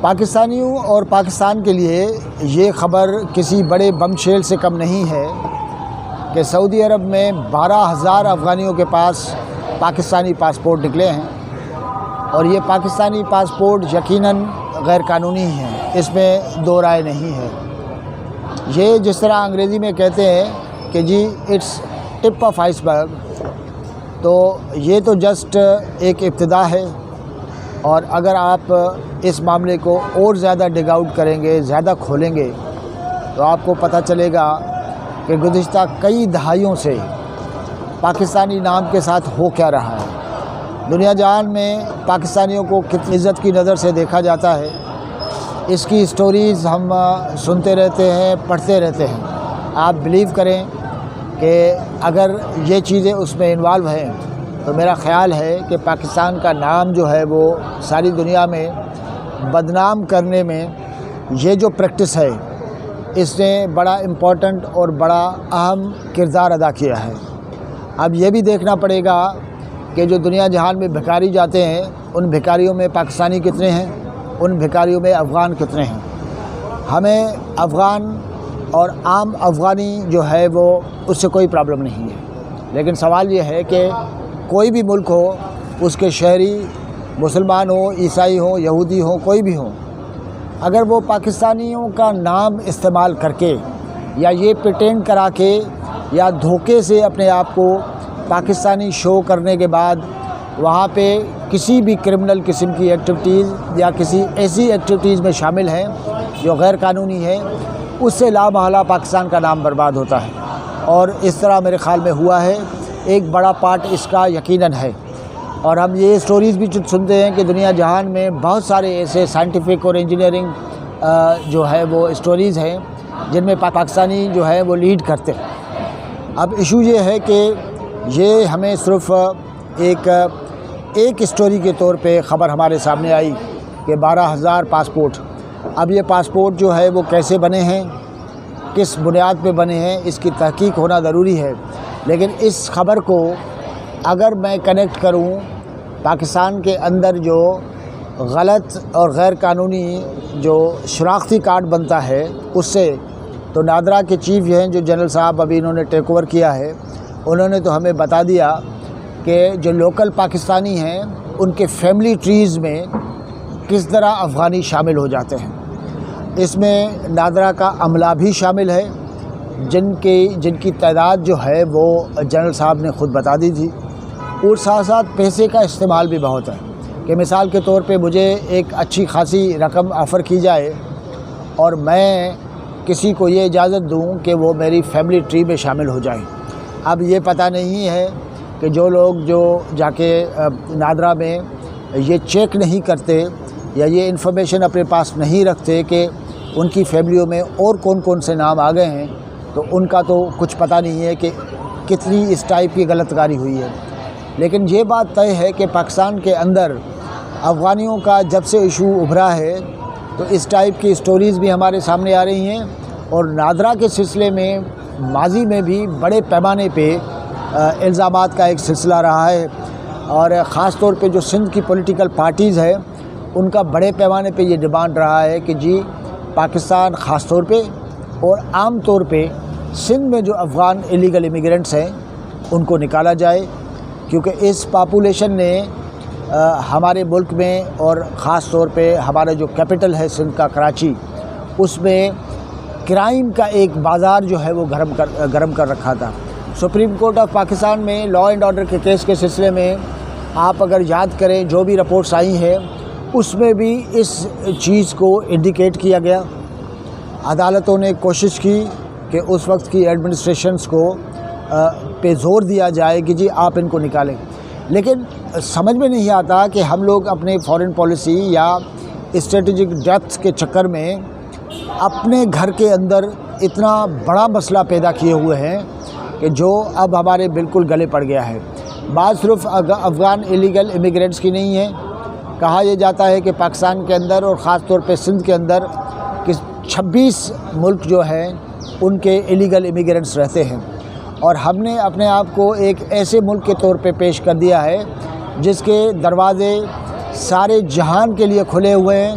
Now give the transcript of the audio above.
پاکستانیوں اور پاکستان کے لیے یہ خبر کسی بڑے بم شیل سے کم نہیں ہے کہ سعودی عرب میں 12,000 افغانیوں کے پاس پاکستانی پاسپورٹ نکلے ہیں، اور یہ پاکستانی پاسپورٹ یقیناً غیر قانونی ہیں، اس میں دو رائے نہیں ہے۔ یہ جس طرح انگریزی میں کہتے ہیں کہ جی اٹس ٹپ آف آئس برگ، تو یہ تو جسٹ ایک ابتدا ہے، اور اگر آپ اس معاملے کو اور زیادہ ڈگ آؤٹ کریں گے، زیادہ کھولیں گے، تو آپ کو پتہ چلے گا کہ گزشتہ کئی دہائیوں سے پاکستانی نام کے ساتھ ہو کیا رہا ہے۔ دنیا جہان میں پاکستانیوں کو کتنی عزت کی نظر سے دیکھا جاتا ہے، اس کی سٹوریز ہم سنتے رہتے ہیں، پڑھتے رہتے ہیں۔ آپ بلیو کریں کہ اگر یہ چیزیں اس میں انوالو ہیں تو میرا خیال ہے کہ پاکستان کا نام جو ہے وہ ساری دنیا میں بدنام کرنے میں یہ جو پریکٹس ہے، اس نے بڑا امپورٹنٹ اور بڑا اہم کردار ادا کیا ہے۔ اب یہ بھی دیکھنا پڑے گا کہ جو دنیا جہان میں بھکاری جاتے ہیں، ان بھکاریوں میں پاکستانی کتنے ہیں، ان بھکاریوں میں افغان کتنے ہیں۔ ہمیں افغان اور عام افغانی جو ہے وہ اس سے کوئی پرابلم نہیں ہے، لیکن سوال یہ ہے کہ کوئی بھی ملک ہو، اس کے شہری مسلمان ہوں، عیسائی ہوں، یہودی ہوں، کوئی بھی ہوں، اگر وہ پاکستانیوں کا نام استعمال کر کے یا یہ پریٹینڈ کرا کے یا دھوکے سے اپنے آپ کو پاکستانی شو کرنے کے بعد وہاں پہ کسی بھی کرمنل قسم کی ایکٹیویٹیز یا کسی ایسی ایکٹیویٹیز میں شامل ہیں جو غیر قانونی ہے، اس سے لا محالہ پاکستان کا نام برباد ہوتا ہے، اور اس طرح میرے خیال میں ہوا ہے۔ ایک بڑا پارٹ اس کا یقیناً ہے، اور ہم یہ سٹوریز بھی سنتے ہیں کہ دنیا جہان میں بہت سارے ایسے سائنٹیفک اور انجینئرنگ جو ہے وہ سٹوریز ہیں جن میں پاکستانی جو ہے وہ لیڈ کرتے ہیں۔ اب ایشو یہ ہے کہ یہ ہمیں صرف ایک سٹوری کے طور پہ خبر ہمارے سامنے آئی کہ 12,000 پاسپورٹ۔ اب یہ پاسپورٹ جو ہے وہ کیسے بنے ہیں، کس بنیاد پہ بنے ہیں، اس کی تحقیق ہونا ضروری ہے، لیکن اس خبر کو اگر میں کنیکٹ کروں پاکستان کے اندر جو غلط اور غیر قانونی جو شناختی کارڈ بنتا ہے اس سے، تو نادرا کے چیف یہ ہیں جو جنرل صاحب ابھی انہوں نے ٹیک اوور کیا ہے، انہوں نے تو ہمیں بتا دیا کہ جو لوکل پاکستانی ہیں ان کے فیملی ٹریز میں کس طرح افغانی شامل ہو جاتے ہیں۔ اس میں نادرا کا عملہ بھی شامل ہے جن کی تعداد جو ہے وہ جنرل صاحب نے خود بتا دی تھی، اور ساتھ ساتھ پیسے کا استعمال بھی بہت ہے کہ مثال کے طور پہ مجھے ایک اچھی خاصی رقم آفر کی جائے اور میں کسی کو یہ اجازت دوں کہ وہ میری فیملی ٹری میں شامل ہو جائیں۔ اب یہ پتہ نہیں ہے کہ جو لوگ جو جا کے نادرا میں یہ چیک نہیں کرتے یا یہ انفارمیشن اپنے پاس نہیں رکھتے کہ ان کی فیملیوں میں اور کون کون سے نام آ گئے ہیں، تو ان کا تو کچھ پتہ نہیں ہے کہ کتنی اس ٹائپ کی غلط کاری ہوئی ہے۔ لیکن یہ بات طے ہے کہ پاکستان کے اندر افغانیوں کا جب سے ایشو ابھرا ہے تو اس ٹائپ کی سٹوریز بھی ہمارے سامنے آ رہی ہیں، اور نادرا کے سلسلے میں ماضی میں بھی بڑے پیمانے پہ الزامات کا ایک سلسلہ رہا ہے، اور خاص طور پہ جو سندھ کی پولیٹیکل پارٹیز ہے ان کا بڑے پیمانے پہ یہ ڈیمانڈ رہا ہے کہ جی پاکستان خاص طور پہ اور عام طور پہ سندھ میں جو افغان ایلیگل امیگرینٹس ہیں ان کو نکالا جائے، کیونکہ اس پاپولیشن نے ہمارے ملک میں اور خاص طور پہ ہمارا جو کیپٹل ہے سندھ کا کراچی، اس میں کرائم کا ایک بازار جو ہے وہ گرم کر رکھا تھا۔ سپریم کورٹ آف پاکستان میں لا اینڈ آرڈر کے کیس کے سلسلے میں آپ اگر یاد کریں جو بھی رپورٹس آئی ہیں اس میں بھی اس چیز کو انڈیکیٹ کیا گیا۔ عدالتوں نے کوشش کی کہ اس وقت کی ایڈمنسٹریشنز کو پہ زور دیا جائے کہ جی آپ ان کو نکالیں، لیکن سمجھ میں نہیں آتا کہ ہم لوگ اپنے فارن پالیسی یا اسٹریٹجک ڈیپتھ کے چکر میں اپنے گھر کے اندر اتنا بڑا مسئلہ پیدا کیے ہوئے ہیں کہ جو اب ہمارے بالکل گلے پڑ گیا ہے۔ بات صرف افغان ایلیگل امیگرینٹس کی نہیں ہے، کہا یہ جاتا ہے کہ پاکستان کے اندر اور خاص طور پہ سندھ کے اندر 26 ملک جو ہیں ان کے ایلیگل امیگرینٹس رہتے ہیں، اور ہم نے اپنے آپ کو ایک ایسے ملک کے طور پہ پیش کر دیا ہے جس کے دروازے سارے جہان کے لیے کھلے ہوئے ہیں،